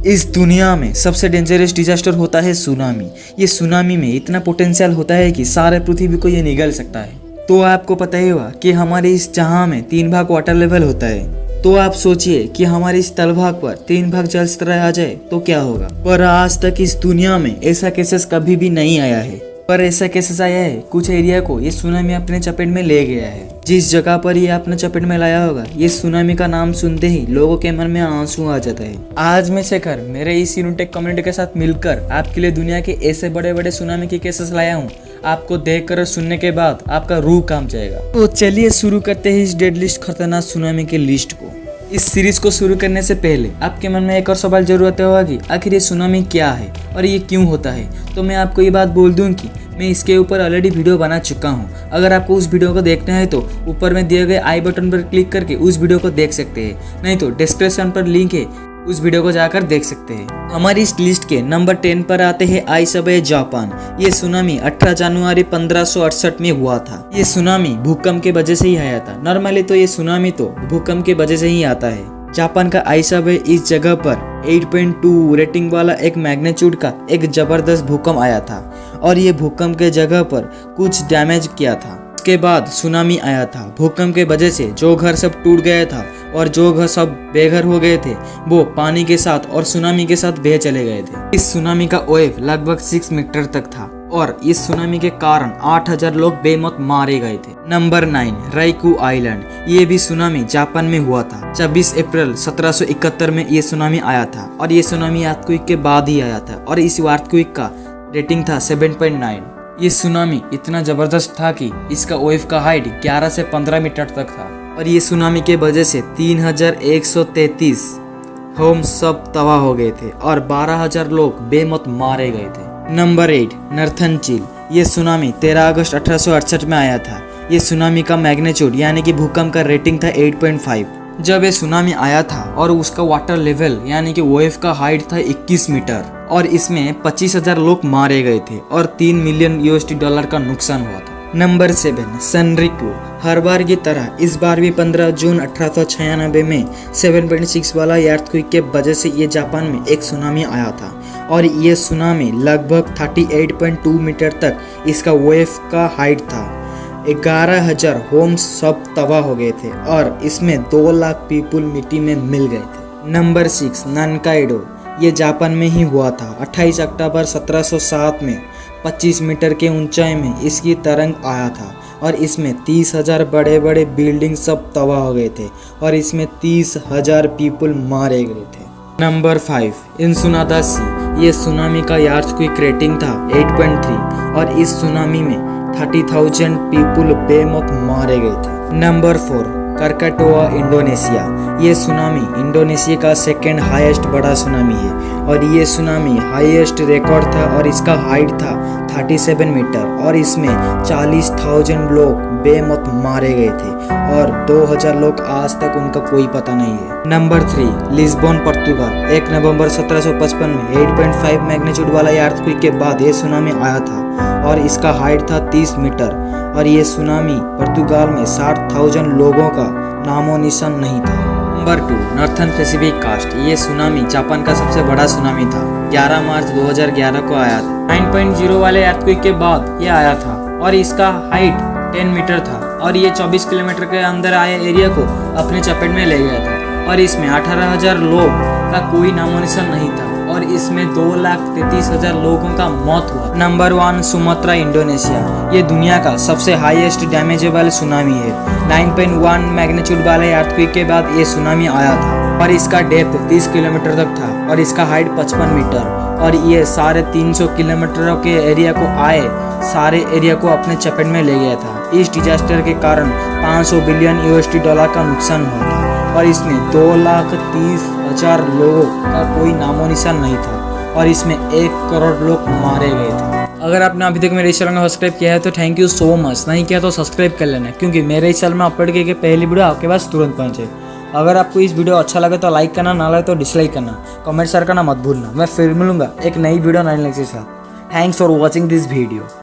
इस दुनिया में सबसे डेंजरस डिजास्टर होता है सुनामी। ये सुनामी में इतना पोटेंशियल होता है कि सारे पृथ्वी को ये निगल सकता है। तो आपको पता ही होगा कि हमारे इस जहां में 3 भाग वाटर लेवल होता है। तो आप सोचिए कि हमारे इस तलभाग पर 3 भाग जल स्तर आ जाए तो क्या होगा। पर आज तक इस दुनिया में ऐसा केसेस कभी भी नहीं आया है। पर ऐसा केसेस आया है, कुछ एरिया को ये सुनामी अपने चपेट में ले गया है। जिस जगह पर ये अपने चपेट में लाया होगा, ये सुनामी का नाम सुनते ही लोगों के मन में आंसू आ जाता है। आज मैं शेखर मेरे इस यूनिटेक कम्युनिटी के साथ मिलकर आपके लिए दुनिया के ऐसे बड़े बड़े सुनामी के केसेस लाया हूँ। आपको देखकर और सुनने के बाद आपका रूह कांप जाएगा। तो चलिए शुरू करते हैं इस डेड लिस्ट खतरनाक सुनामी के लिस्ट को। इस सीरीज को शुरू करने से पहले आपके मन में एक और सवाल जरूर आता होगा कि आखिर ये सुनामी क्या है और ये क्यों होता है। तो मैं आपको ये बात बोल दूं कि मैं इसके ऊपर ऑलरेडी वीडियो बना चुका हूँ। अगर आपको उस वीडियो को देखना है तो ऊपर में दिए गए आई बटन पर क्लिक करके उस वीडियो को देख सकते हैं, नहीं तो डिस्क्रिप्शन पर लिंक है, उस वीडियो को जाकर देख सकते हैं। हमारी इस लिस्ट के नंबर 10 पर आते हैं आइसाबे जापान। ये सुनामी 18 जनवरी 1568 में हुआ था। ये सुनामी भूकंप के वजह से ही आया था। नॉर्मली तो ये सुनामी तो भूकंप के वजह से ही आता है। जापान का आइसाबे इस जगह पर 8.2 रेटिंग वाला एक मैग्नीट्यूड का एक जबरदस्त भूकंप आया था और ये भूकंप के जगह पर कुछ डैमेज किया था। उसके बाद सुनामी आया था। भूकंप के वजह से जो घर सब टूट गया था और जो घर सब बेघर हो गए थे वो पानी के साथ और सुनामी के साथ बह चले गए थे। इस सुनामी का वेव लगभग 6 मीटर तक था और इस सुनामी के कारण 8000 लोग बेमौत मारे गए थे। Number 9 Ryukyu Island. ये भी सुनामी जापान में हुआ था। 26 अप्रैल 1771 में ये सुनामी आया था और ये सुनामी अर्थक्वेक के बाद ही आया था और इस अर्थक्वेक का रेटिंग था 7.9। ये सुनामी इतना जबरदस्त था कि इसका वेव का हाइट 11 से 15 मीटर तक था और ये सुनामी के वजह से 3133 होम सब तबाह हो गए थे और 12000 लोग बेमौत मारे गए थे। Number 8 northern chill. ये सुनामी 13 अगस्त 1868 में आया था। ये सुनामी का मैग्नीट्यूड यानी कि भूकंप का रेटिंग था 8.5। जब ये सुनामी आया था और उसका वाटर लेवल यानी कि वेव का हाइट था 21 मीटर और इसमें 25,000 लोग मारे गए थे और $3 मिलियन का नुकसान हुआ था। नंबर 7 सनरिकू। हर बार की तरह इस बार भी 15 जून 1896 में 7.6 वाला अर्थक्वेक के वजह से ये जापान में एक सुनामी आया था और ये सुनामी लगभग 38.2 मीटर तक इसका वेव का हाइट था। 11,000 होम्स सब तबाह हो गए थे और इसमें 2 लाख पीपुल मिट्टी में मिल गए थे। नंबर 6 नानकाइडो। ये जापान में ही हुआ था। 28 अक्टूबर 1707 में 25 मीटर के ऊंचाई में इसकी तरंग आया था और इसमें 30,000 बड़े बड़े बिल्डिंग सब तबाह हो गए थे और इसमें 30,000 पीपुल मारे गए थे। नंबर 5 इंसुनादासी। ये सुनामी का अर्थक्वेक रेटिंग था 8.3 और इस सुनामी में 30,000 पीपुल बेमौत मारे गए थे। Number 4 Krakatoa Indonesia. ये सुनामी इंडोनेशिया का सेकेंड हाईएस्ट बड़ा सुनामी है और ये सुनामी हाईएस्ट रिकॉर्ड था और इसका हाइट था 37 मीटर और इसमें 40,000 लोग बेमौत मारे गए थे और 2,000 लोग आज तक उनका कोई पता नहीं है। नंबर 3 लिस्बन पुर्तगाल। 1 नवंबर 1755 में 8.5 मैग्नीट्यूड वाला अर्थक्वेक के बाद ये सुनामी आया था और इसका हाइट था 30 मीटर और ये सुनामी पुर्तगाल में 60,000 लोगों का नामो निशान नहीं था। Number 2 northern Pacific coast. ये सुनामी जापान का सबसे बड़ा सुनामी था। 11 मार्च 2011 को आया था। 9.0 वाले अर्थक्वेक के बाद ये आया था और इसका हाइट 10 मीटर था और ये 24 किलोमीटर के अंदर आए एरिया को अपने चपेट में ले गया था और इसमें 18,000 लोग का कोई नामो निशान नहीं था और इसमें 2,33,000 लोगों का मौत हुआ। Number 1 Sumatra Indonesia. ये दुनिया का सबसे हाईएस्ट डैमेजेबल सुनामी है। 9.1 मैग्नीट्यूड वाले अर्थक्वेक के बाद ये सुनामी आया था और इसका डेप्थ 30 किलोमीटर तक था और इसका हाइट 55 मीटर और ये सारे 300 किलोमीटर के एरिया को आए सारे एरिया को अपने चपेट में ले गया था। इस डिजास्टर के कारण $500 बिलियन का नुकसान हुआ था और इसमें 2,30,000 लोगों का कोई नामो निशान नहीं था और इसमें 1 करोड़ लोग मारे गए थे। अगर आपने अभी तक मेरे इस चैनल को सब्सक्राइब किया है तो थैंक यू सो मच। नहीं किया तो सब्सक्राइब कर लेना क्योंकि मेरे इस चैनल में अपलोड किए गए पहली वीडियो आपके पास तुरंत पहुंचे। अगर आपको इस वीडियो अच्छा लगे तो लाइक करना, ना लगे तो डिसलाइक करना, कमेंट शेयर करना मत भूलना। मैं फिर मिलूंगा एक नई वीडियो नए लेक्चर के साथ। Thanks for watching this video.